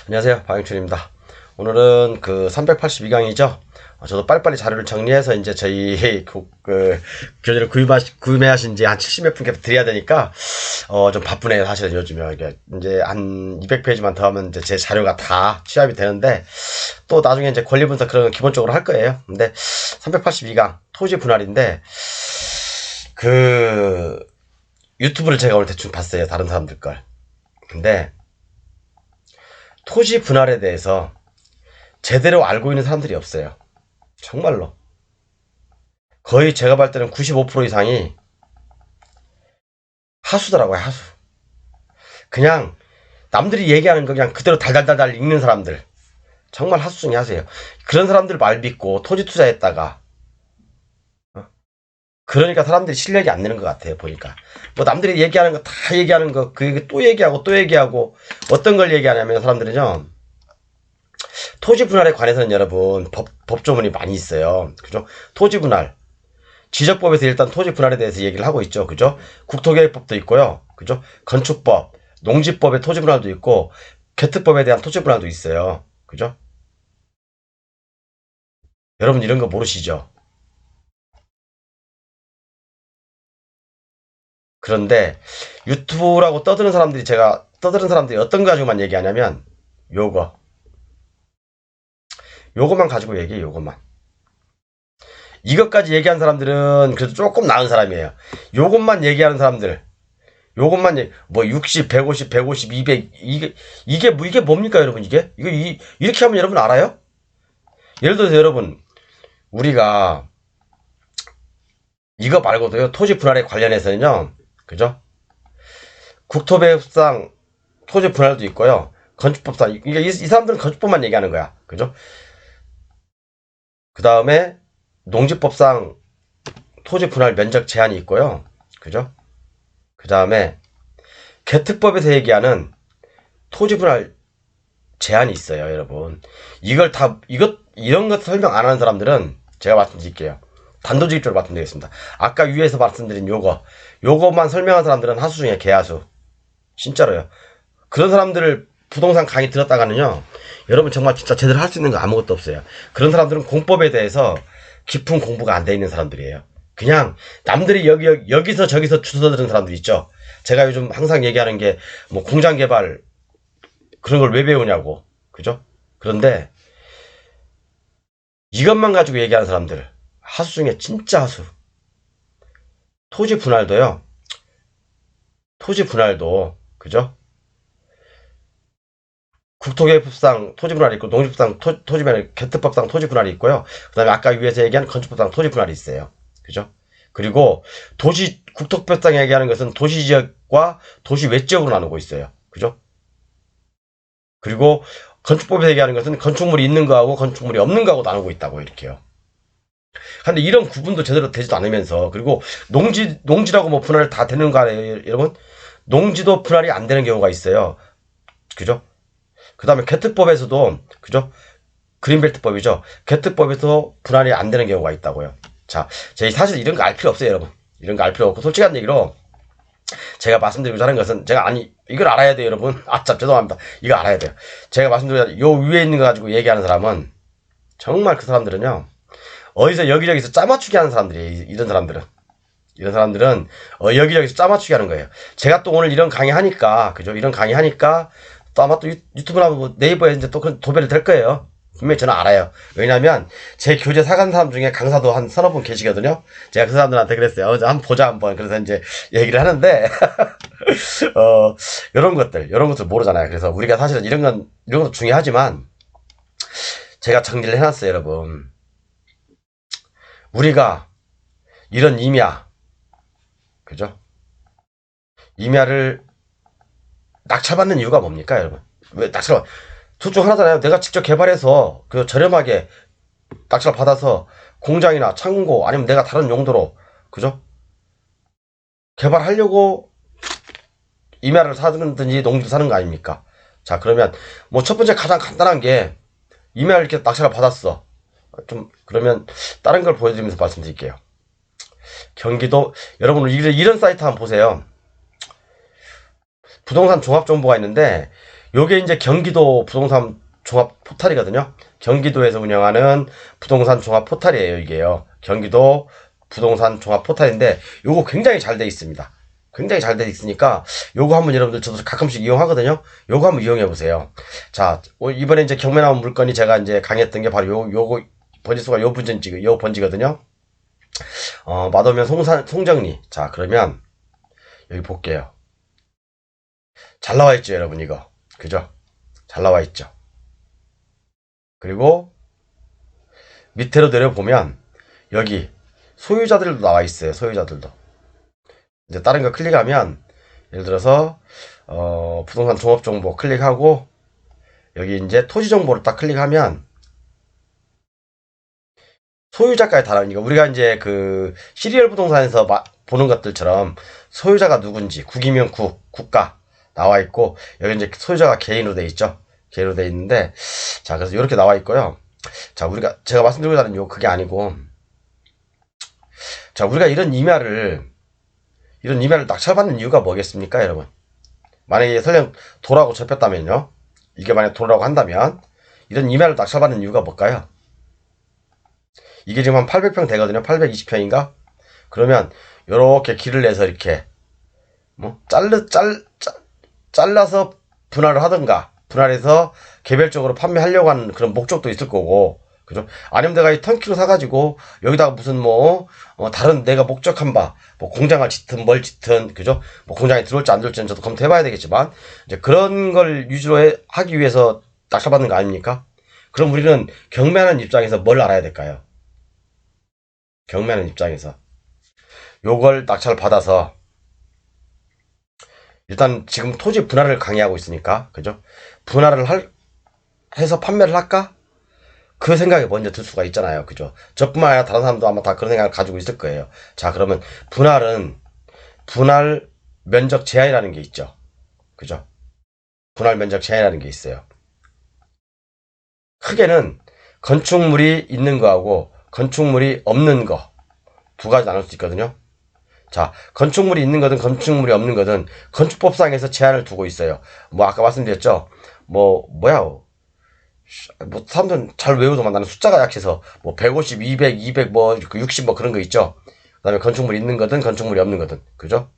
안녕하세요, 박영춘입니다. 오늘은 그 382강이죠. 저도 빨리빨리 자료를 정리해서 이제 저희 교재를 구매하신 지 한 70몇 분께 드려야 되니까 좀 바쁘네요. 사실은 요즘에 이게 이제 한 200페이지만 더 하면 이제 제 자료가 다 취합이 되는데, 또 나중에 이제 권리 분석 그런 거 기본적으로 할 거예요. 근데 382강 토지 분할인데, 그 유튜브를 제가 오늘 대충 봤어요, 다른 사람들 걸. 근데 토지 분할에 대해서 제대로 알고 있는 사람들이 없어요. 정말로. 거의 제가 볼 때는 95% 이상이 하수더라고요, 하수. 그냥 남들이 얘기하는 거 그냥 그대로 달달달달 읽는 사람들. 정말 하수 중에 하수예요. 그런 사람들 말 믿고 토지 투자했다가, 그러니까 사람들이 실력이 안 느는 것 같아요, 보니까. 뭐 남들이 얘기하는 거 다 얘기하는 거, 그 또 얘기하고 또 얘기하고, 어떤 걸 얘기하냐면 사람들은요, 토지 분할에 관해서는 여러분, 법조문이 많이 있어요. 그죠? 토지 분할. 지적법에서 일단 토지 분할에 대해서 얘기를 하고 있죠. 그죠? 국토계획법도 있고요. 그죠? 건축법, 농지법의 토지 분할도 있고, 개특법에 대한 토지 분할도 있어요. 그죠? 여러분 이런 거 모르시죠? 그런데 유튜브라고 떠드는 사람들이 어떤 거 가지고만 얘기하냐면, 요거. 요것만 가지고 얘기해, 요것만. 이것까지 얘기한 사람들은 그래도 조금 나은 사람이에요. 요것만 얘기하는 사람들. 요것만 뭐 60, 150, 150, 200 이게 뭡니까 여러분 이게? 이렇게 하면 여러분 알아요? 예를 들어서 여러분 우리가 이거 말고도요 토지 분할에 관련해서는요 그죠? 국토배협상 토지 분할도 있고요 건축법상 이 사람들은 건축법만 얘기하는 거야 그죠? 그 다음에 농지법상 토지 분할 면적 제한이 있고요 그죠? 그 다음에 개특법에서 얘기하는 토지 분할 제한이 있어요, 여러분. 이런 것 설명 안 하는 사람들은 제가 말씀드릴게요. 단도직입적으로 말씀드리겠습니다. 아까 위에서 말씀드린 요거만 설명한 사람들은 하수 중에 개하수. 진짜로요. 그런 사람들을 부동산 강의 들었다가는요, 여러분 정말 진짜 제대로 할 수 있는 거 아무것도 없어요. 그런 사람들은 공법에 대해서 깊은 공부가 안 돼 있는 사람들이에요. 그냥 남들이 여기서 저기서 주워 들은 사람들 있죠. 제가 요즘 항상 얘기하는 게 뭐 공장 개발 그런 걸 왜 배우냐고. 그죠? 그런데 이것만 가지고 얘기하는 사람들. 하수 중에 진짜 하수. 토지 분할도요. 토지 분할도 그죠? 국토계획법상 토지 분할이 있고 농지법상 토지 분할, 개특법상 토지 분할이 있고요. 그다음에 아까 위에서 얘기한 건축법상 토지 분할이 있어요. 그죠? 그리고 국토법상 얘기하는 것은 도시 지역과 도시 외 지역으로 나누고 있어요. 그죠? 그리고 건축법에서 얘기하는 것은 건축물이 있는 거하고 건축물이 없는 거하고 나누고 있다고 이렇게요. 근데 이런 구분도 제대로 되지도 않으면서 그리고 농지라고 뭐 분할 다 되는 거 아니에요, 여러분? 농지도 분할이 안 되는 경우가 있어요. 그죠? 그 다음에 개특법에서도 그죠? 그린벨트법이죠. 개특법에서 분할이 안 되는 경우가 있다고요. 자, 저희 사실 이런 거 알 필요 없어요, 여러분. 이런 거 알 필요 없고 솔직한 얘기로 제가 말씀드리고자 하는 것은 제가 이걸 알아야 돼요, 여러분. 참 죄송합니다. 이거 알아야 돼요. 제가 말씀드리고자 요 위에 있는 거 가지고 얘기하는 사람은 정말 그 사람들은요. 어디서 여기저기서 짜맞추기 하는 사람들이에요. 이런 사람들은 여기저기서 짜맞추기 하는 거예요. 제가 또 오늘 이런 강의 하니까 그죠? 이런 강의 하니까 또 아마 또 유튜브나 뭐 네이버에 이제 또 그런 도배를 될 거예요. 분명히 저는 알아요. 왜냐면 제 교재 사간 사람 중에 강사도 한 서너 분 계시거든요. 제가 그 사람들한테 그랬어요. 한번 보자 한번. 그래서 이제 얘기를 하는데 이런 것들 모르잖아요. 그래서 우리가 사실은 이런 것도 중요하지만 제가 정리를 해놨어요, 여러분. 우리가 이런 임야, 그죠? 임야를 낙찰받는 이유가 뭡니까, 여러분? 왜 둘 중 하나잖아요. 내가 직접 개발해서 그 저렴하게 낙찰 받아서 공장이나 창고 아니면 내가 다른 용도로 그죠? 개발하려고 임야를 사든지 농지를 사는 거 아닙니까? 자, 그러면 뭐 첫 번째 가장 간단한 게 임야를 이렇게 낙찰을 받았어. 좀 그러면 다른 걸 보여드리면서 말씀드릴게요. 경기도 여러분 이런 사이트 한번 보세요. 부동산 종합정보가 있는데 요게 이제 경기도 부동산 종합 포탈이거든요. 경기도에서 운영하는 부동산 종합 포탈이에요, 이게요. 경기도 부동산 종합 포탈인데 요거 굉장히 잘 돼 있습니다. 굉장히 잘 돼 있으니까 요거 한번 여러분들 저도 가끔씩 이용하거든요. 요거 한번 이용해 보세요. 자, 이번에 이제 경매 나온 물건이 제가 이제 강의했던 게 바로 요거 번지수가 요 번지거든요. 맛오면 송정리. 자, 그러면 여기 볼게요. 잘 나와 있죠, 여러분, 이거. 그죠? 잘 나와 있죠. 그리고 밑으로 내려보면 여기 소유자들도 나와 있어요. 소유자들도. 이제 다른 거 클릭하면 예를 들어서 부동산 종합 정보 클릭하고 여기 이제 토지 정보를 딱 클릭하면 소유자까지 다 나오니까 우리가 이제 그 시리얼 부동산에서 보는 것들처럼 소유자가 누군지 국이면 국가 나와 있고 여기 이제 소유자가 개인으로 돼 있죠. 개인으로 돼 있는데 자 그래서 이렇게 나와 있고요. 자 제가 말씀드리고자 하는 그게 아니고 자 우리가 이런 이메일을 낙찰받는 이유가 뭐겠습니까, 여러분? 만약에 설령 도라고 접혔다면요. 이게 만약 도라고 한다면 이런 이메일을 낙찰받는 이유가 뭘까요? 이게 지금 한 800평 되거든요. 820평인가? 그러면 요렇게 길을 내서 이렇게 뭐 잘라서 분할을 하든가 분할해서 개별적으로 판매하려고 하는 그런 목적도 있을 거고 그죠? 아니면 내가 이 턴키로 사가지고 여기다가 무슨 다른 내가 목적한 바 뭐 공장을 짓든 뭘 짓든 그죠? 뭐 공장에 들어올지 안 들어올지는 저도 검토해봐야 되겠지만 이제 그런 걸 위주로 하기 위해서 낙찰받는 거 아닙니까? 그럼 우리는 경매하는 입장에서 뭘 알아야 될까요? 경매하는 입장에서 요걸 낙찰을 받아서 일단 지금 토지 분할을 강의하고 있으니까 그죠? 분할을 해서 판매를 할까? 그 생각이 먼저 들 수가 있잖아요. 그죠? 저뿐만 아니라 다른 사람도 아마 다 그런 생각을 가지고 있을 거예요. 자, 그러면 분할 면적 제한이라는 게 있죠. 그죠? 분할 면적 제한이라는 게 있어요. 크게는 건축물이 있는 거하고 건축물이 없는 거 두 가지 나눌 수 있거든요. 자, 건축물이 있는 거든 건축물이 없는 거든 건축법상에서 제한을 두고 있어요. 뭐 아까 말씀드렸죠. 사람들은 잘 외우더만 나는 숫자가 약해서 150, 200, 200 60 그런 거 있죠. 그다음에 건축물이 있는 거든 건축물이 없는 거든 그죠?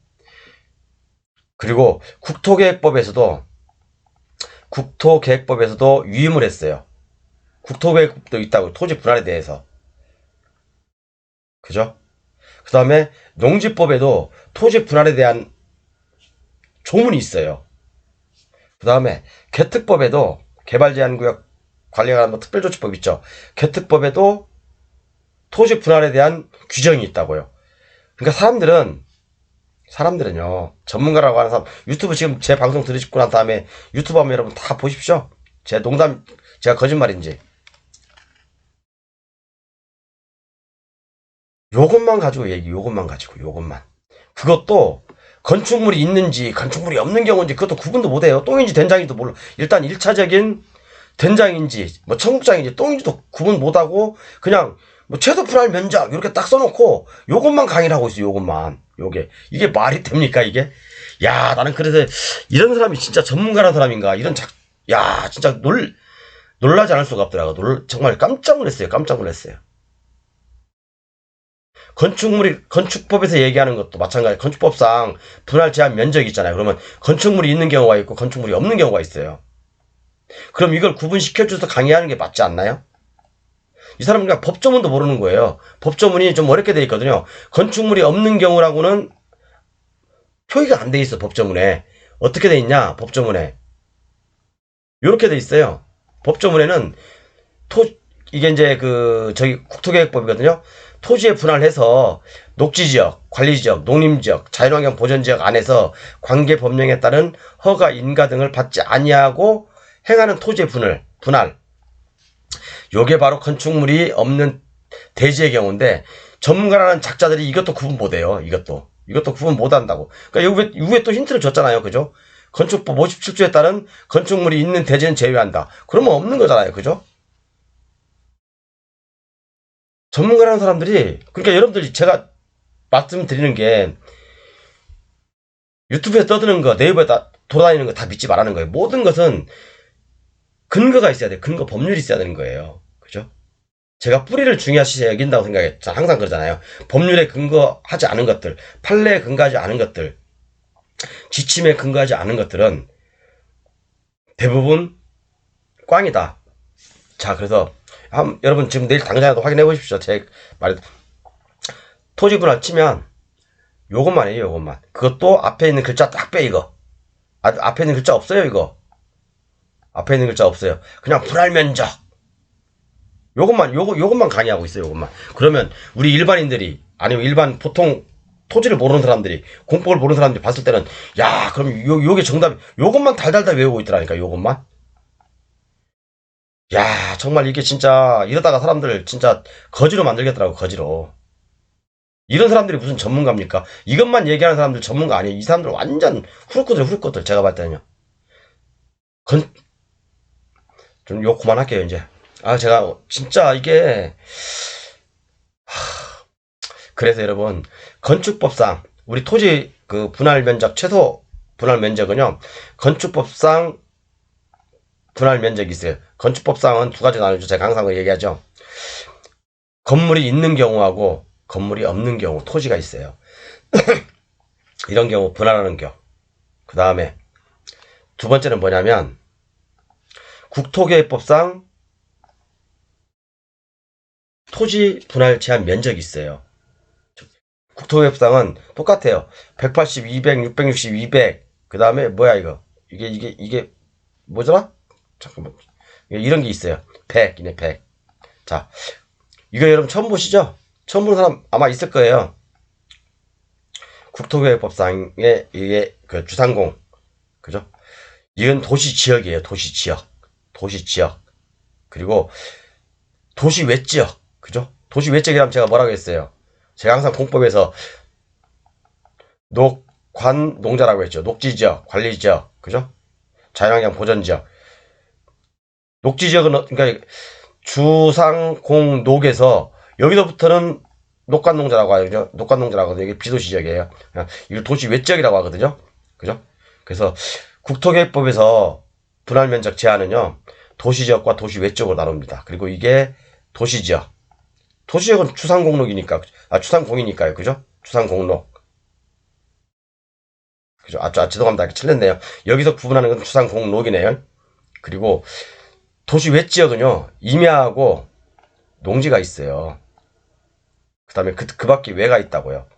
그리고 국토계획법에서도 위임을 했어요. 국토계획법도 있다고 토지 분할에 대해서 그죠? 그 다음에 농지법에도 토지 분할에 대한 조문이 있어요. 그 다음에 개특법에도 개발제한구역 관리하는 특별조치법 있죠. 개특법에도 토지 분할에 대한 규정이 있다고요. 그러니까 사람들은요 전문가라고 하는 사람 유튜브 지금 제 방송 들으시고 난 다음에 유튜브 하면 여러분 다 보십시오. 제가 거짓말인지 요것만 가지고 요것만 그것도 건축물이 있는지 건축물이 없는 경우인지 그것도 구분도 못해요. 똥인지 된장인지도 몰라. 일단 1차적인 된장인지 청국장인지 똥인지도 구분 못하고 그냥 최소 분할 면적 이렇게 딱 써놓고 요것만 강의를 하고 있어요. 이게 말이 됩니까 이게? 야 나는 그래서 이런 사람이 진짜 전문가라는 사람인가 야 진짜 놀라지 않을 수가 없더라고. 정말 깜짝 놀랐어요. 건축법에서 얘기하는 것도 마찬가지. 건축법상 분할 제한 면적이 있잖아요. 그러면 건축물이 있는 경우가 있고 건축물이 없는 경우가 있어요. 그럼 이걸 구분시켜줘서 강의하는 게 맞지 않나요? 이 사람은 그냥 법조문도 모르는 거예요. 법조문이 좀 어렵게 돼 있거든요. 건축물이 없는 경우라고는 표기가 안 돼 있어, 법조문에. 어떻게 돼 있냐, 법조문에. 요렇게 돼 있어요. 법조문에는 이게 이제 국토계획법이거든요. 토지에 분할해서 녹지지역, 관리지역, 농림지역, 자연환경 보전지역 안에서 관계 법령에 따른 허가, 인가 등을 받지 아니하고 행하는 토지의 분할. 요게 바로 건축물이 없는 대지의 경우인데 전문가라는 작자들이 이것도 구분 못해요. 이것도 구분 못한다고. 그러니까 위에 또 힌트를 줬잖아요. 그죠? 건축법 57조에 따른 건축물이 있는 대지는 제외한다. 그러면 없는 거잖아요. 그죠? 전문가라는 사람들이 그러니까 여러분들이 제가 말씀드리는 게 유튜브에 떠드는 거 네이버에 돌아다니는 거 다 믿지 말라는 거예요. 모든 것은 근거가 있어야 돼. 근거, 법률이 있어야 되는 거예요. 그죠? 제가 뿌리를 중요시 여긴다고 생각해. 항상 그러잖아요. 법률에 근거하지 않은 것들, 판례에 근거하지 않은 것들, 지침에 근거하지 않은 것들은 대부분 꽝이다. 자, 그래서 여러분 지금 내일 당장이라도 확인해 보십시오. 제 말, 토지 분할 치면 요것만 해요. 요것만. 그것도 앞에 있는 글자 딱 빼, 이거. 앞에 있는 글자 없어요, 이거. 앞에 있는 글자 없어요. 그냥 분할 면적. 요것만 강의하고 있어요, 요것만. 그러면 우리 일반인들이, 아니면 일반 보통 토지를 모르는 사람들이, 공법을 모르는 사람들이 봤을 때는, 야, 그럼 요게 정답이, 요것만 달달달 외우고 있더라니까, 요것만. 야, 정말 이게 진짜, 이러다가 사람들 진짜 거지로 만들겠더라고, 거지로. 이런 사람들이 무슨 전문가입니까? 이것만 얘기하는 사람들 전문가 아니에요. 이 사람들 완전 후루꾸들, 제가 봤을 때는요. 좀 욕 그만할게요, 이제. 제가 진짜 이게 그래서 여러분, 건축법상 우리 토지 그 분할 면적, 최소 분할 면적은요, 건축법상 분할 면적이 있어요. 건축법상은 두 가지 나누죠. 제가 항상 얘기하죠. 건물이 있는 경우하고 건물이 없는 경우, 토지가 있어요. 이런 경우 분할하는 경우. 그 다음에 두 번째는 뭐냐면, 국토계획법상 토지 분할 제한 면적이 있어요. 국토계획법상은 똑같아요. 180, 200, 660, 200. 그 다음에 뭐야 이거? 이게 뭐더라? 잠깐만. 이런 게 있어요. 100이네, 100. 자, 이거 여러분 처음 보시죠? 처음 보는 사람 아마 있을 거예요. 국토계획법상의 이게 그 주상공, 그죠? 이건 도시지역이에요. 도시지역. 그리고 도시 외지역, 그죠? 도시 외지역이라면 제가 뭐라고 했어요? 제가 항상 공법에서 녹관 농자라고 했죠. 녹지지역, 관리지역, 그죠? 자연환경 보전지역. 녹지지역은 그러니까 주상공녹에서 여기서부터는 녹관농자라고 하죠. 녹관농자라고 하거든요. 이게 비도시지역이에요. 이거 도시 외지역이라고 하거든요. 그죠? 그래서 국토계획법에서 분할면적 제한은요, 도시지역과 도시 외지역으로 나눕니다. 그리고 이게 도시지역. 도시지역은 주상공록이니까, 주상공이니까요. 그죠? 주상공록. 그죠? 죄송합니다. 틀렸네요. 여기서 구분하는 건 주상공록이네요. 그리고 도시 외지역은요, 임야하고 농지가 있어요. 그 다음에 그 밖에 외가 있다고요.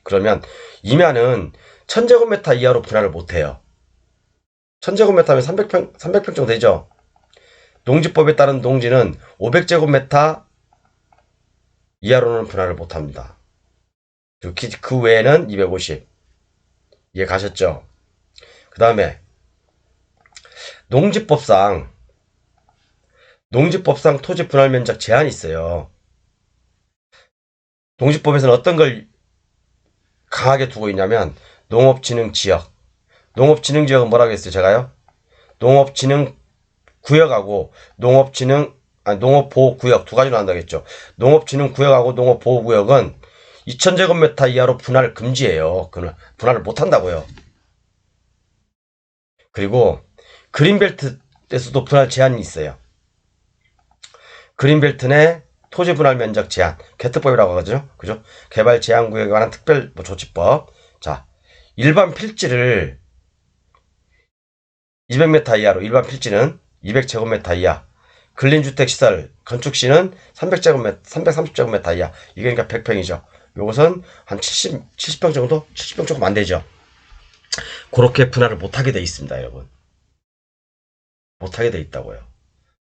그러면 임야는 1000제곱미터 이하로 분할을 못해요. 1000제곱미터면 300평 정도 되죠. 농지법에 따른 농지는 500제곱미터 이하로는 분할을 못합니다. 그 외에는 250. 이해 가셨죠? 그 다음에 농지법상 토지 분할 면적 제한이 있어요. 농지법에서는 어떤 걸 강하게 두고 있냐면, 농업진흥지역. 농업진흥지역은 뭐라고 했어요, 제가요? 농업진흥구역하고 농업보호구역 두 가지로 한다고 했죠. 농업진흥구역하고 농업보호구역은 2000제곱미터 이하로 분할 금지예요. 분할을 못 한다고요. 그리고 그린벨트에서도 분할 제한이 있어요. 그린벨트 내 토지 분할 면적 제한, 개특법이라고 하거든요. 그죠? 개발 제한 구역에 관한 특별 조치법. 자, 일반 필지를 200m 이하로, 일반 필지는 200제곱미터 이하, 근린주택시설 건축시는 330제곱미터 이하, 이게 그러니까 100평이죠. 요것은 한 70평 정도? 70평 조금 안 되죠. 그렇게 분할을 못하게 돼 있습니다, 여러분. 못하게 돼 있다고요.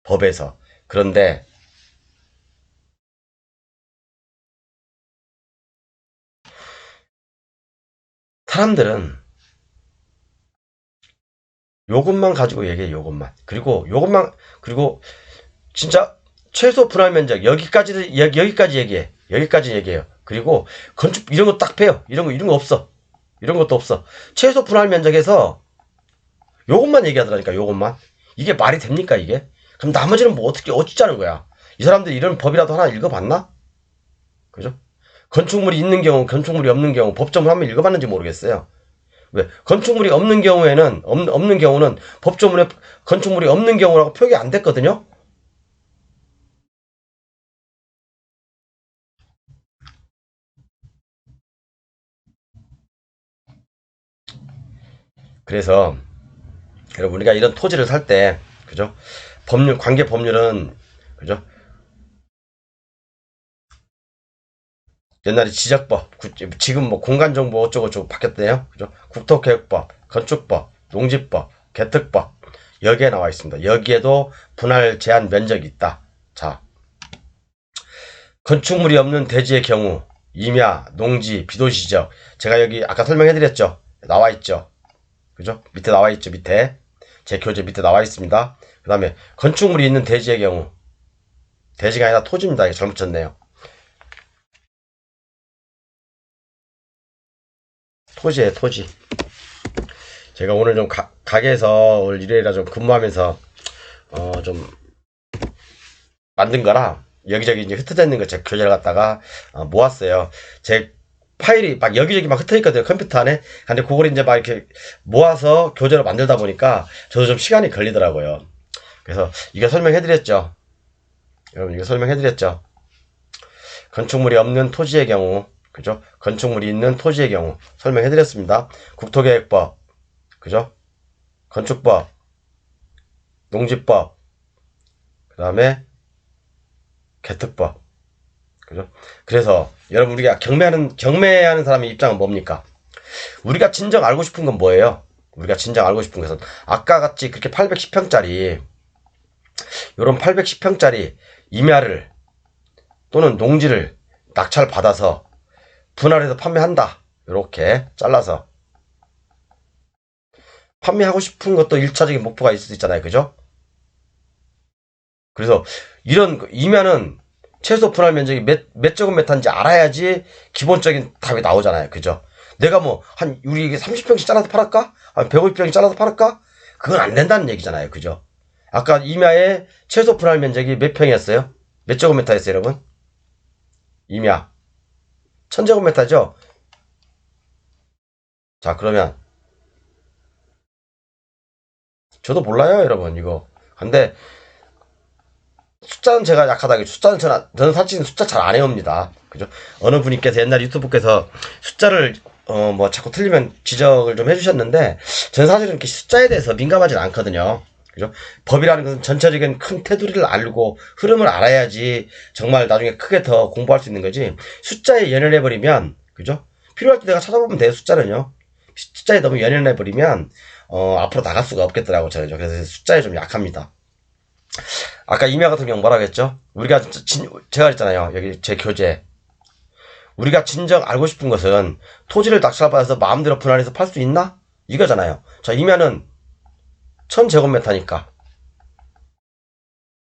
법에서. 그런데 사람들은 요것만 가지고 얘기해, 요것만. 그리고 진짜 최소 분할 면적 여기까지 얘기해. 여기까지 얘기해요. 그리고 건축 이런 거 딱 빼요. 이런 거 없어. 이런 것도 없어. 최소 분할 면적에서 요것만 얘기하더라니까, 요것만. 이게 말이 됩니까, 이게? 그럼 나머지는 뭐 어찌자는 거야? 이 사람들이 이런 법이라도 하나 읽어봤나? 그죠? 건축물이 있는 경우, 건축물이 없는 경우, 법정을 한번 읽어봤는지 모르겠어요. 왜? 건축물이 없는 경우에는, 없는 경우는 법조문에 건축물이 없는 경우라고 표기 안 됐거든요? 그래서, 여러분, 우리가 이런 토지를 살 때, 그죠? 법률, 관계 법률은, 그죠? 옛날에 지적법, 지금 뭐 공간정보 어쩌고저쩌고 바뀌었대요. 그죠? 국토개혁법, 건축법, 농지법, 개특법. 여기에 나와 있습니다. 여기에도 분할 제한 면적이 있다. 자, 건축물이 없는 대지의 경우, 임야, 농지, 비도시 지역. 제가 여기 아까 설명해드렸죠? 나와 있죠? 그죠? 밑에 나와 있죠? 밑에. 제 교재 밑에 나와 있습니다. 그 다음에 건축물이 있는 대지의 경우, 대지가 아니라 토지입니다. 이게 잘못 쳤네요. 토지에 토지. 제가 오늘 좀 가게에서 오늘 일요일이라 좀 근무하면서 좀 만든 거라 여기저기 이제 흩어져 있는 거 제 교재를 갖다가 모았어요. 제 파일이 막 여기저기 막 흩어 있거든요, 컴퓨터 안에. 근데 그걸 이제 막 이렇게 모아서 교재로 만들다 보니까 저도 좀 시간이 걸리더라고요. 그래서 이거 설명해드렸죠. 여러분 이거 설명해드렸죠. 건축물이 없는 토지의 경우, 그죠? 건축물이 있는 토지의 경우 설명해드렸습니다. 국토계획법, 그죠? 건축법, 농지법, 그 다음에 개특법, 그죠? 그래서 여러분 우리가 경매하는 사람의 입장은 뭡니까? 우리가 진정 알고 싶은 건 뭐예요? 우리가 진정 알고 싶은 것은 아까 같이 그렇게 810평짜리 요런 810평짜리 임야를 또는 농지를 낙찰 받아서 분할해서 판매한다. 이렇게 잘라서 판매하고 싶은 것도 1차적인 목표가 있을 수 있잖아요. 그죠? 그래서 이런 임야는 최소 분할 면적이 몇 제곱미터인지 알아야지 기본적인 답이 나오잖아요. 그죠? 내가 뭐 우리 이게 30평씩 잘라서 팔을까? 한 150평씩 잘라서 팔을까? 그건 안 된다는 얘기잖아요. 그죠? 아까 임야의 최소 분할 면적이 몇 평이었어요? 몇 제곱미터였어요, 여러분? 임야 1000제곱미터죠? 자, 그러면 저도 몰라요, 여러분, 이거. 근데 숫자는 제가 약하다. 숫자는 저는 사실 숫자 잘 안 해옵니다. 그죠? 어느 분께서 옛날 유튜브께서 숫자를 뭐 자꾸 틀리면 지적을 좀 해주셨는데 저는 사실은 이렇게 숫자에 대해서 민감하진 않거든요. 그죠? 법이라는 것은 전체적인 큰 테두리를 알고 흐름을 알아야지 정말 나중에 크게 더 공부할 수 있는 거지. 숫자에 연연해버리면, 그죠? 필요할 때 내가 찾아보면 돼요, 숫자는요. 숫자에 너무 연연해버리면 앞으로 나갈 수가 없겠더라고, 저는. 그래서 숫자에 좀 약합니다. 아까 임야 같은 경우 뭐라고 했죠? 우리가 제가 했잖아요. 여기 제 교재. 우리가 진정 알고 싶은 것은 토지를 낙찰받아서 마음대로 분할해서 팔 수 있나? 이거잖아요. 자, 임야는 1000제곱미터니까.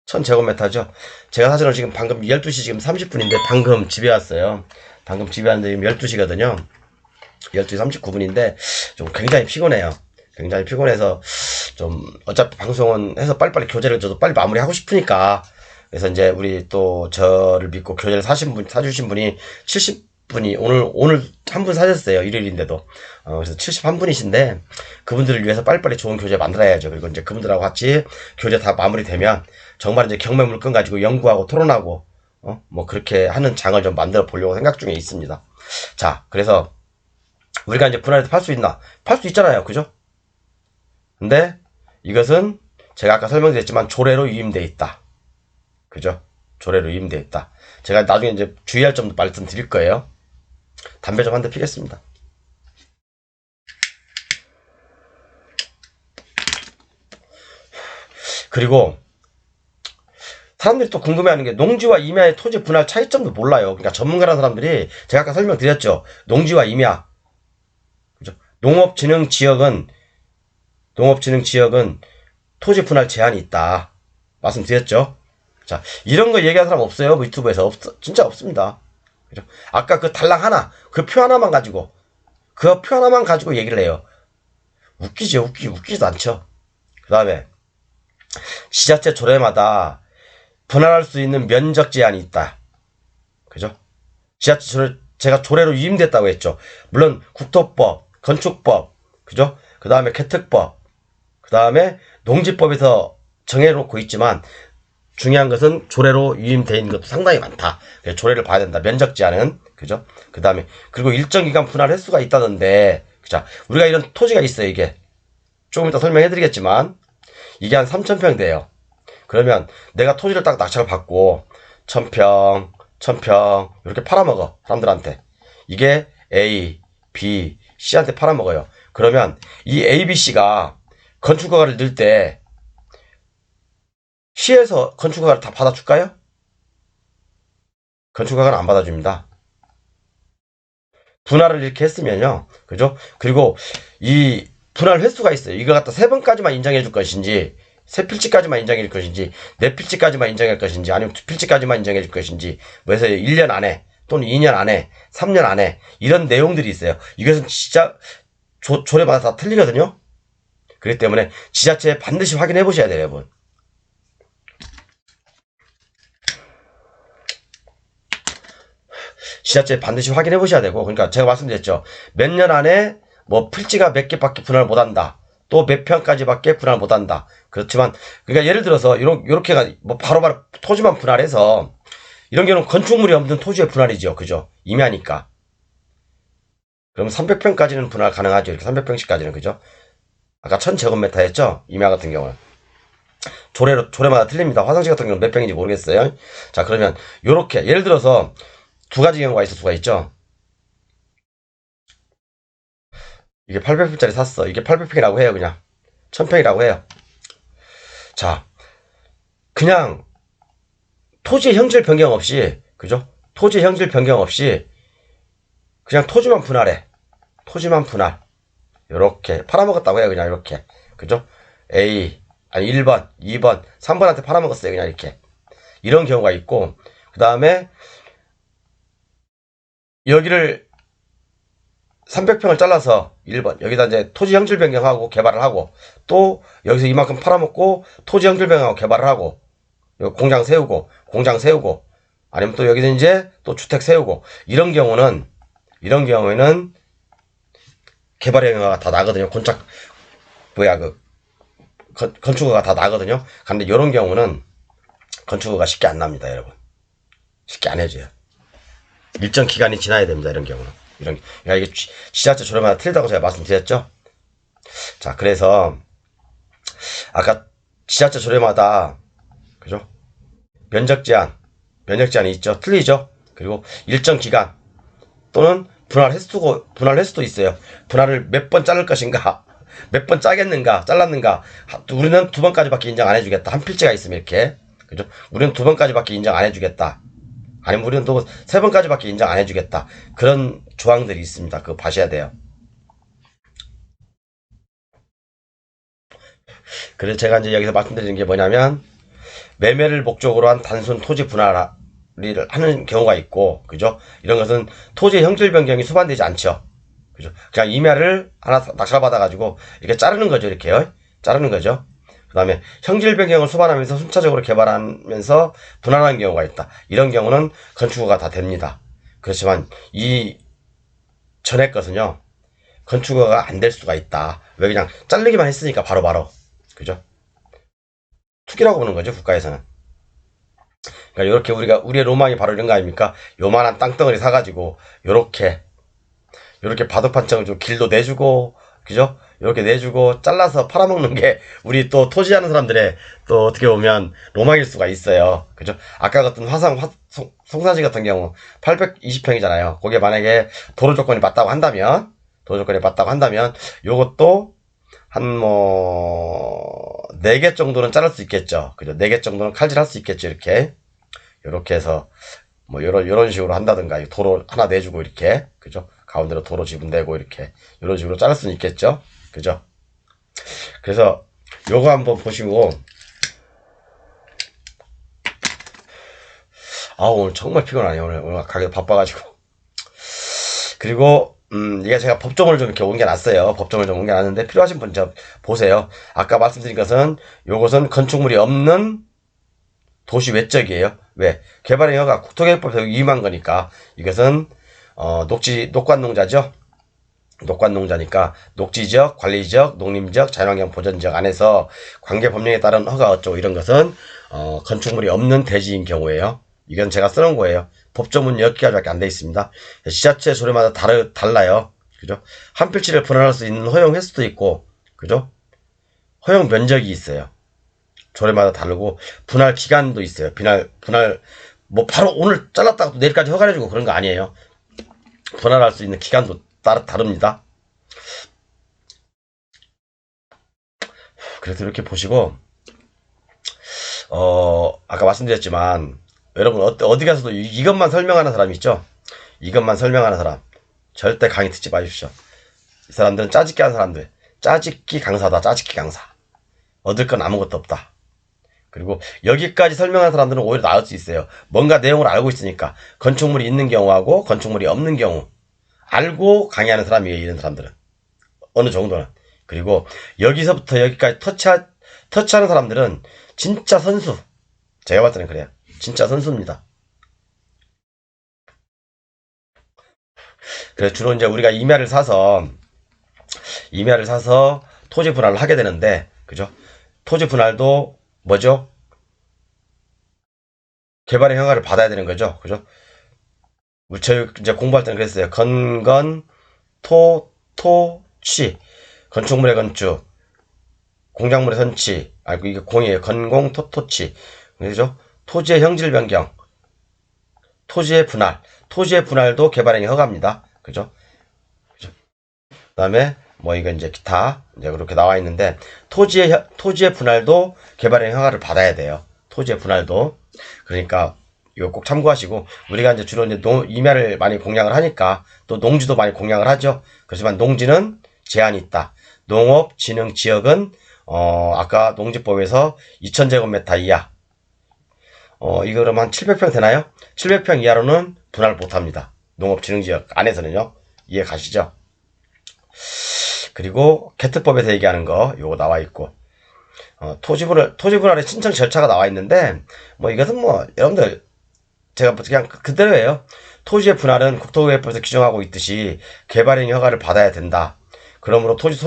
1000제곱미터죠. 제가 사실은 지금 방금 12시 지금 30분인데 방금 집에 왔어요. 방금 집에 왔는데 지금 12시거든요. 12시 39분인데 좀 굉장히 피곤해요. 굉장히 피곤해서 좀 어차피 방송은 해서 빨리빨리 교재를 저도 빨리 마무리하고 싶으니까 그래서 이제 우리 또 저를 믿고 교재를 사주신 분이 70분이 오늘 한 분 사셨어요. 일요일인데도. 그래서 71분이신데 그분들을 위해서 빨리빨리 좋은 교재 만들어야죠. 그리고 이제 그분들하고 같이 교재 다 마무리되면 정말 이제 경매 물건 가지고 연구하고 토론하고 뭐 그렇게 하는 장을 좀 만들어 보려고 생각 중에 있습니다. 자, 그래서 우리가 이제 분할해서 팔 수 있나? 팔 수 있잖아요. 그죠? 근데 이것은 제가 아까 설명드렸지만 조례로 위임되어 있다. 그죠? 조례로 위임되어 있다. 제가 나중에 이제 주의할 점도 말씀드릴 거예요. 담배 좀 한 대 피겠습니다. 그리고 사람들이 또 궁금해하는 게 농지와 임야의 토지 분할 차이점도 몰라요. 그러니까 전문가라는 사람들이 제가 아까 설명드렸죠. 농지와 임야, 그죠? 농업진흥지역은 토지 분할 제한이 있다. 말씀드렸죠. 자, 이런 거 얘기하는 사람 없어요. 유튜브에서 진짜 없습니다. 그죠? 아까 그 달랑 하나, 그 표 하나만 가지고 얘기를 해요. 웃기죠. 웃기지도 않죠. 그 다음에 지자체 조례마다 분할할 수 있는 면적 제한이 있다. 그죠? 지자체 조례, 제가 조례로 위임됐다고 했죠. 물론 국토법, 건축법, 그죠? 그 다음에 개특법, 그 다음에 농지법에서 정해놓고 있지만 중요한 것은 조례로 위임되어 있는 것도 상당히 많다. 그래서 조례를 봐야 된다. 면적 제한은. 그죠? 그 다음에, 그리고 일정 기간 분할 횟수가 있다던데, 그죠? 우리가 이런 토지가 있어요, 이게. 조금 이따 설명해 드리겠지만, 이게 한 3,000평 돼요. 그러면 내가 토지를 딱 낙찰을 받고, 1,000평, 1,000평, 이렇게 팔아먹어. 사람들한테. 이게 A, B, C한테 팔아먹어요. 그러면 이 A, B, C가 건축허가를 넣을 때, 시에서 건축허가를 다 받아줄까요? 건축허가는 안 받아줍니다. 분할을 이렇게 했으면요. 그죠? 그리고 이 분할 횟수가 있어요. 이거 갖다 3번까지만 인정해 줄 것인지, 3필지까지만 인정해 줄 것인지, 4필지까지만 인정할 것인지, 아니면 2필지까지만 인정해 줄 것인지, 뭐 해서 1년 안에, 또는 2년 안에, 3년 안에, 이런 내용들이 있어요. 이것은 진짜 조례마다 다 틀리거든요. 그렇기 때문에 지자체에 반드시 확인해 보셔야 돼요, 여러분. 지자체 반드시 확인해 보셔야 되고, 그러니까 제가 말씀드렸죠. 몇 년 안에 뭐 필지가 몇 개밖에 분할 못 한다. 또 몇 평까지밖에 분할 못 한다. 그렇지만, 그러니까 예를 들어서, 요렇게가 뭐 바로바로 토지만 분할해서, 이런 경우는 건축물이 없는 토지의 분할이죠. 그죠? 임야니까. 그럼 300평까지는 분할 가능하죠. 이렇게 300평씩까지는. 그죠? 아까 1000제곱미터 했죠? 임야 같은 경우는. 조례마다 틀립니다. 화장실 같은 경우는 몇 평인지 모르겠어요. 자, 그러면, 요렇게, 예를 들어서, 두 가지 경우가 있을 수가 있죠. 이게 800평짜리 샀어. 이게 800평이라고 해요, 그냥. 1000평이라고 해요. 자, 그냥 토지 형질 변경 없이, 그죠? 토지 형질 변경 없이 그냥 토지만 분할해. 토지만 분할. 요렇게 팔아먹었다고 해요, 그냥 이렇게. 그죠? A, 아니 1번, 2번, 3번한테 팔아먹었어요, 그냥 이렇게. 이런 경우가 있고, 그 다음에 여기를 300평을 잘라서 1번 여기다 이제 토지 형질 변경하고 개발을 하고, 또 여기서 이만큼 팔아먹고 토지 형질 변경하고 개발을 하고, 공장 세우고 아니면 또 여기서 이제 또 주택 세우고, 이런 경우에는 개발 행위가 다 나거든요. 건축허가 다 나거든요. 근데 이런 경우는 건축허가 쉽게 안 납니다, 여러분. 쉽게 안 해줘요. 일정 기간이 지나야 됩니다, 이런 경우는. 그러니까 이게 지자체 조례마다 틀리다고 제가 말씀드렸죠. 자, 그래서 아까 지자체 조례마다, 그죠? 면적 제한이 있죠. 틀리죠. 그리고 일정 기간 또는 분할 횟수도 있어요. 분할을 몇 번 자를 것인가, 몇 번 잘랐는가. 우리는 2번까지밖에 인정 안 해주겠다. 한 필지가 있으면 이렇게, 그죠? 우리는 2번까지밖에 인정 안 해주겠다. 아니면 우리는 또 3번까지밖에 인정 안 해주겠다. 그런 조항들이 있습니다. 그거 봐셔야 돼요. 그래서 제가 이제 여기서 말씀드리는 게 뭐냐면, 매매를 목적으로 한 단순 토지 분할을 하는 경우가 있고, 그죠? 이런 것은 토지의 형질 변경이 수반되지 않죠. 그죠? 그냥 임야를 하나 낙찰받아가지고 이렇게 자르는 거죠. 이렇게요. 자르는 거죠. 그 다음에 형질 변경을 수반하면서 순차적으로 개발하면서 분할하는 경우가 있다. 이런 경우는 건축허가 다 됩니다. 그렇지만 이 전에 것은요, 건축허가 안 될 수가 있다. 왜? 그냥 자르기만 했으니까 바로바로. 그죠? 투기라고 보는 거죠, 국가에서는. 그러니까 이렇게 우리의 로망이 바로 이런 거 아닙니까? 요만한 땅덩어리 사가지고 요렇게 바둑판처럼 좀 길도 내주고, 그죠? 이렇게 내주고 잘라서 팔아먹는 게 우리 또 토지하는 사람들의 또 어떻게 보면 로망일 수가 있어요. 그죠? 아까 같은 송사지 같은 경우 820평이잖아요. 거기에 만약에 도로 조건이 맞다고 한다면, 요것도 한 4개 정도는 자를 수 있겠죠. 그죠? 4개 정도는 칼질할 수 있겠죠. 이렇게 해서 요런 식으로 한다든가, 도로 하나 내주고 이렇게, 그죠? 가운데로 도로 지분되고 이렇게, 이런 식으로 자를 수는 있겠죠. 그죠? 그래서 요거 한번 보시고, 오늘 정말 피곤하네요. 오늘 가게 바빠가지고. 그리고 이게 제가 법정을 좀 이렇게 옮겨놨어요. 법정을 좀 옮겨놨는데, 필요하신 분 좀 보세요. 아까 말씀드린 것은, 요것은 건축물이 없는 도시 외적이에요. 왜? 개발행위가 국토개혁법에서 위임한 거니까. 이것은 녹관농자죠. 녹관농자니까 녹지지역, 관리지역, 농림지역, 자연환경 보전지역 안에서 관계법령에 따른 허가 어쩌고 이런 것은 건축물이 없는 대지인 경우에요. 이건 제가 쓰는 거예요. 법조문 10개가지밖에 안 돼 있습니다. 지자체 조례마다 달라요. 그죠? 한 필지를 분할할 수 있는 허용 횟수도 있고, 그죠? 허용 면적이 있어요. 조례마다 다르고, 분할 기간도 있어요. 뭐 바로 오늘 잘랐다가 또 내일까지 허가해주고 그런 거 아니에요. 분할할 수 있는 기간도 다릅니다. 그래서 이렇게 보시고, 아까 말씀드렸지만, 여러분, 어디 가서도 이것만 설명하는 사람 있죠? 이것만 설명하는 사람. 절대 강의 듣지 마십시오. 이 사람들은 짜집기 하는 사람들. 짜집기 강사다, 짜집기 강사. 얻을 건 아무것도 없다. 그리고 여기까지 설명하는 사람들은 오히려 나을 수 있어요. 뭔가 내용을 알고 있으니까. 건축물이 있는 경우하고 건축물이 없는 경우. 알고 강의하는 사람이에요, 이런 사람들은. 어느 정도는. 그리고 여기서부터 여기까지 터치하는 사람들은 진짜 선수. 제가 봤을 때는 그래요. 진짜 선수입니다. 그래서 주로 이제 우리가 임야를 사서 토지 분할을 하게 되는데, 그죠? 토지 분할도 뭐죠? 개발의 허가를 받아야 되는 거죠. 그죠? 저희 이제 공부할 때는 그랬어요. 취. 건축물의 건축, 공작물의 선취. 이게 공이에요. 건공, 토치. 그죠? 토지의 형질 변경, 토지의 분할. 토지의 분할도 개발행위 허가입니다. 그죠? 그 다음에 뭐 이건 이제 기타 이제 그렇게 나와 있는데 토지의 분할도 개발행위 허가를 받아야 돼요. 토지의 분할도. 그러니까 이거 꼭 참고하시고, 우리가 이제 주로 이제 임야를 많이 공략을 하니까 또 농지도 많이 공략을 하죠. 그렇지만 농지는 제한이 있다. 농업진흥지역은 아까 농지법에서 2000제곱미터 이하, 이거 그럼 한 700평 되나요? 700평 이하로는 분할 못합니다. 농업진흥지역 안에서는요. 이해 가시죠? 그리고 개특법에서 얘기하는 거 요거 나와 있고, 토지분할의 신청 절차가 나와 있는데, 뭐 이것은 뭐 여러분들 제가 그냥 그대로예요. 토지의 분할은 국토개발법에서 규정하고 있듯이 개발행위 허가를 받아야 된다. 그러므로 토지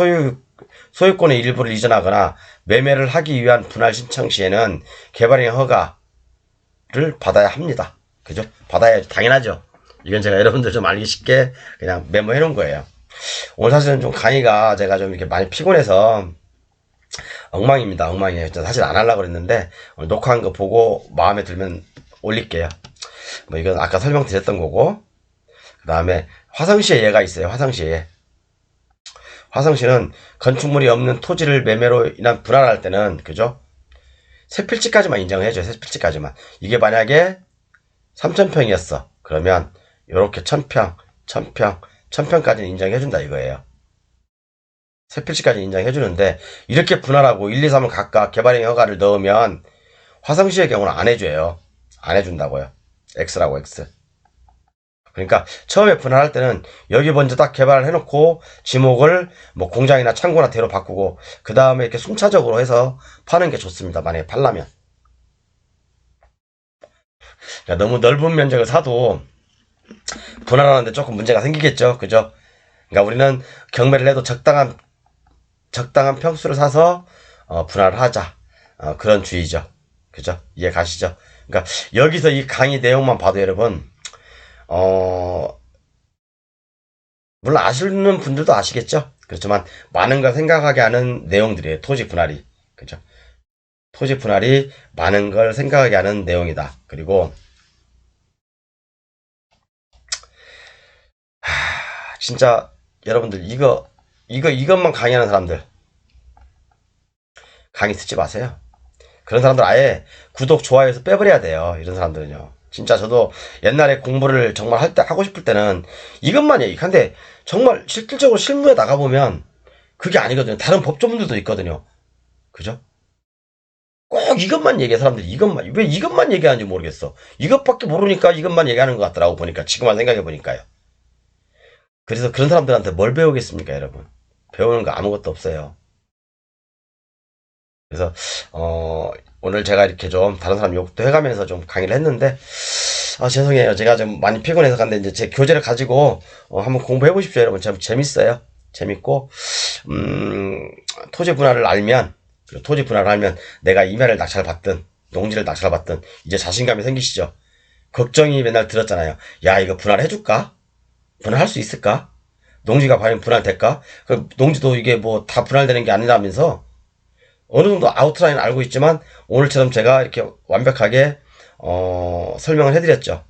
소유권의 일부를 이전하거나 매매를 하기 위한 분할 신청 시에는 개발행위 허가를 받아야 합니다. 그죠? 받아야죠. 당연하죠. 이건 제가 여러분들 좀 알기 쉽게 그냥 메모해 놓은 거예요. 오늘 사실은 좀 강의가 제가 좀 이렇게 많이 피곤해서 엉망입니다. 엉망이에요. 사실 안 하려고 그랬는데 오늘 녹화한 거 보고 마음에 들면 올릴게요. 뭐 이건 아까 설명드렸던 거고, 그 다음에 화성시의 예가 있어요. 화성시는 건축물이 없는 토지를 매매로 인한 분할할 때는, 그죠? 세 필지까지만 인정해줘요. 세 필지까지만. 이게 만약에 3000평이었어. 그러면 요렇게 1000평까지는 인정해준다 이거예요. 세 필지까지 인정해주는데, 이렇게 분할하고 1, 2, 3을 각각 개발행위 허가를 넣으면 화성시의 경우는 안 해줘요. 안 해준다고요. X라고 X. 그러니까 처음에 분할할 때는 여기 먼저 딱 개발을 해놓고 지목을 뭐 공장이나 창고나 대로 바꾸고 그 다음에 이렇게 순차적으로 해서 파는 게 좋습니다. 만약에 팔려면. 그러니까 너무 넓은 면적을 사도 분할하는데 조금 문제가 생기겠죠. 그죠? 그러니까 우리는 경매를 해도 적당한 평수를 사서 분할을 하자. 그런 주의죠. 그죠? 이해 가시죠? 그러니까 여기서 이 강의 내용만 봐도 여러분, 물론 아시는 분들도 아시겠죠? 그렇지만 많은 걸 생각하게 하는 내용들이에요. 토지 분할이. 그죠? 토지 분할이 많은 걸 생각하게 하는 내용이다. 그리고 진짜 여러분들 이것만 강의하는 사람들 강의 듣지 마세요. 그런 사람들 아예 구독, 좋아요에서 빼버려야 돼요. 이런 사람들은요. 진짜 저도 옛날에 공부를 정말 하고 싶을 때는 이것만 얘기한데, 정말 실질적으로 실무에 나가보면 그게 아니거든요. 다른 법조문들도 있거든요. 그죠? 꼭 이것만 얘기해, 사람들이. 왜 이것만 얘기하는지 모르겠어. 이것밖에 모르니까 이것만 얘기하는 것 같더라고, 보니까. 지금만 생각해보니까요. 그래서 그런 사람들한테 뭘 배우겠습니까, 여러분? 배우는 거 아무것도 없어요. 그래서 오늘 제가 이렇게 좀 다른 사람 욕도 해가면서 좀 강의를 했는데, 아, 죄송해요. 제가 좀 많이 피곤해서 갔는데, 이제 제 교재를 가지고, 한번 공부해 보십시오, 여러분. 참 재밌어요. 재밌고, 음, 토지 분할을 알면, 그리고 토지 분할을 알면, 내가 임야를 낙찰받든, 농지를 낙찰받든, 이제 자신감이 생기시죠? 걱정이 맨날 들었잖아요. 야, 이거 분할해줄까? 분할할 수 있을까? 농지가 과연 분할될까? 그 농지도 이게 뭐 다 분할되는 게 아니라면서, 어느 정도 아웃라인 알고 있지만, 오늘처럼 제가 이렇게 완벽하게, 설명을 해드렸죠.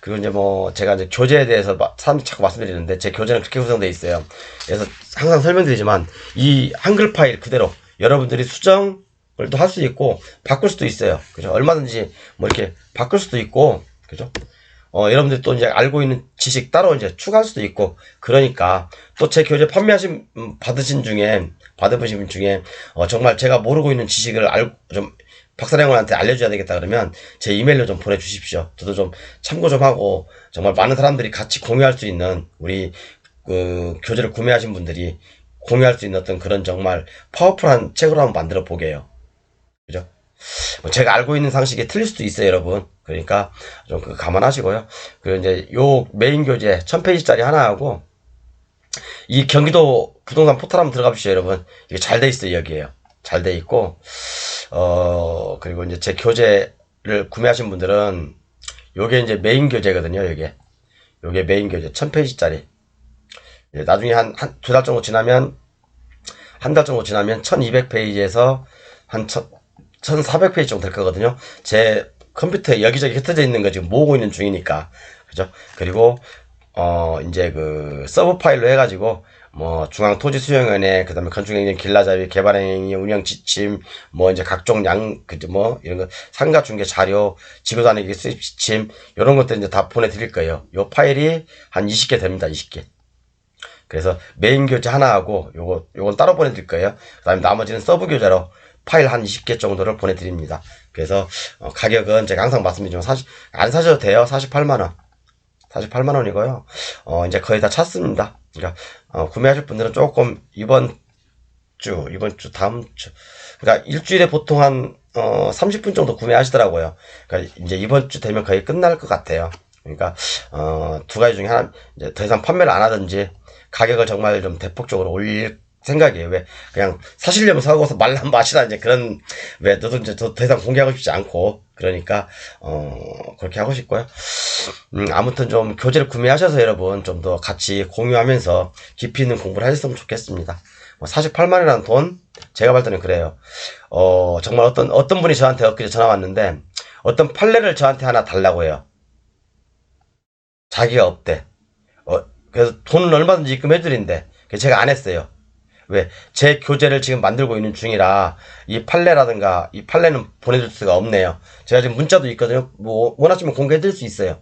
그리고 이제 뭐 제가 이제 교재에 대해서 사람들이 자꾸 말씀드리는데 제 교재는 그렇게 구성되어 있어요. 그래서 항상 설명드리지만 이 한글 파일 그대로 여러분들이 수정을 또 할 수 있고 바꿀 수도 있어요. 그죠? 얼마든지 뭐 이렇게 바꿀 수도 있고 그죠? 여러분들이 또 이제 알고 있는 지식 따로 이제 추가할 수도 있고 그러니까 또 제 교재 판매하신 받으신 분 중에 정말 제가 모르고 있는 지식을 알고 좀 박사장님한테 알려줘야 되겠다 그러면 제 이메일로 좀 보내주십시오. 저도 좀 참고 좀 하고 정말 많은 사람들이 같이 공유할 수 있는 우리 그 교재를 구매하신 분들이 공유할 수 있는 어떤 그런 정말 파워풀한 책으로 한번 만들어 보게요. 그죠? 뭐 제가 알고 있는 상식이 틀릴 수도 있어요, 여러분. 그러니까 좀 그거 감안하시고요. 그리고 이제 요 메인 교재 1000페이지짜리 하나하고 이 경기도 부동산 포털 한번 들어가 보시죠, 여러분. 이게 잘 돼 있어요, 여기에요. 잘 돼 있고 그리고 이제 제 교재를 구매하신 분들은 요게 이제 메인 교재거든요, 요게 메인 교재 1000페이지짜리. 나중에 두 달 정도 지나면 한 달 정도 지나면 1200페이지에서 한 1400페이지 정도 될 거거든요. 제 컴퓨터에 여기저기 흩어져 있는 거 지금 모으고 있는 중이니까. 그죠? 그리고 이제 그 서브 파일로 해가지고 뭐 중앙토지수용원회 그다음에 건축행정 길라잡이 개발행위 운영 지침 뭐 이제 각종 뭐 이런 거 상가 중개 자료 지구단위기 수입 지침 이런 것들 이제 다 보내드릴 거예요. 요 파일이 한 20개 됩니다. 20개. 그래서 메인 교재 하나하고 요건 따로 보내드릴 거예요. 그다음에 나머지는 서브 교재로 파일 한 20개 정도를 보내드립니다. 그래서 가격은 제가 항상 말씀드리지만 안 사셔도 돼요. 48만원. 48만원이고요. 이제 거의 다 찼습니다. 그러니까, 구매하실 분들은 조금 이번 주, 다음 주. 그러니까 일주일에 보통 한, 30분 정도 구매하시더라고요. 그러니까 이제 이번 주 되면 거의 끝날 것 같아요. 그러니까, 두 가지 중에 하나, 이제 더 이상 판매를 안 하든지, 가격을 정말 좀 대폭적으로 올릴 생각이에요. 왜 그냥 사시려면 사고서 말란 맛이다 이제 그런 왜 너도 이제 더 이상 공개하고 싶지 않고 그러니까 그렇게 하고 싶고요. 아무튼 좀 교재를 구매하셔서 여러분 좀 더 같이 공유하면서 깊이 있는 공부를 하셨으면 좋겠습니다. 48만원이라는 돈 제가 볼 때는 그래요. 정말 어떤 분이 저한테 엊그제 전화 왔는데 어떤 판례를 저한테 하나 달라고 해요. 자기가 없대. 그래서 돈은 얼마든지 입금해드린대. 제가 안 했어요. 왜? 제 교재를 지금 만들고 있는 중이라 이 판례라든가 이 판례는 보내줄 수가 없네요. 제가 지금 문자도 있거든요. 뭐 원하시면 공개해드릴 수 있어요.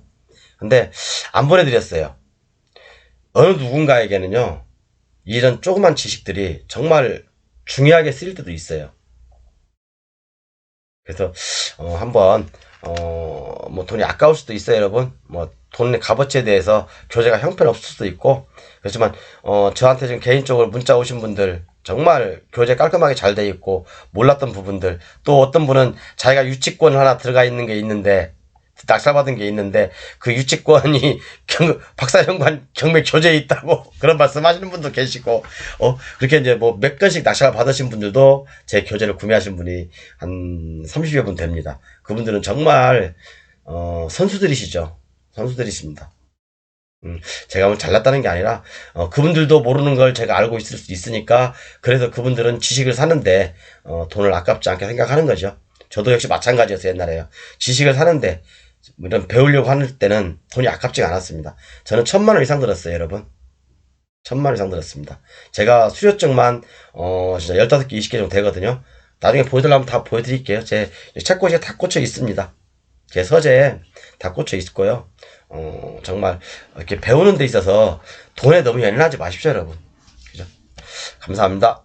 근데 안 보내드렸어요. 어느 누군가에게는요. 이런 조그만 지식들이 정말 중요하게 쓰일 때도 있어요. 그래서 한번 뭐 돈이 아까울 수도 있어요, 여러분. 뭐 돈의 값어치에 대해서 교재가 형편없을 수도 있고 그렇지만 저한테 지금 개인적으로 문자 오신 분들 정말 교재 깔끔하게 잘 돼 있고 몰랐던 부분들 또 어떤 분은 자기가 유치권 하나 들어가 있는 게 있는데 낙찰받은 게 있는데 그 유치권이 박사연구원 경매 교재에 있다고 그런 말씀하시는 분도 계시고 그렇게 이제 뭐 몇 건씩 낙찰 받으신 분들도 제 교재를 구매하신 분이 한 30여 분 됩니다. 그분들은 정말 선수들이시죠. 선수들이십니다. 제가 뭐 잘났다는 게 아니라 그분들도 모르는 걸 제가 알고 있을 수 있으니까 그래서 그분들은 지식을 사는데 돈을 아깝지 않게 생각하는 거죠. 저도 역시 마찬가지였어요. 옛날에요. 지식을 사는데 이런 배우려고 하는 때는 돈이 아깝지가 않았습니다. 저는 1000만원 이상 들었어요, 여러분. 1000만원 이상 들었습니다. 제가 수료증만 진짜 15개 20개 정도 되거든요. 나중에 보여드리려면 다 보여드릴게요. 제 책꽂이가 다 꽂혀 있습니다. 제 서재에 다 꽂혀 있고요. 정말 이렇게 배우는 데 있어서 돈에 너무 연연하지 마십시오, 여러분. 그죠? 감사합니다.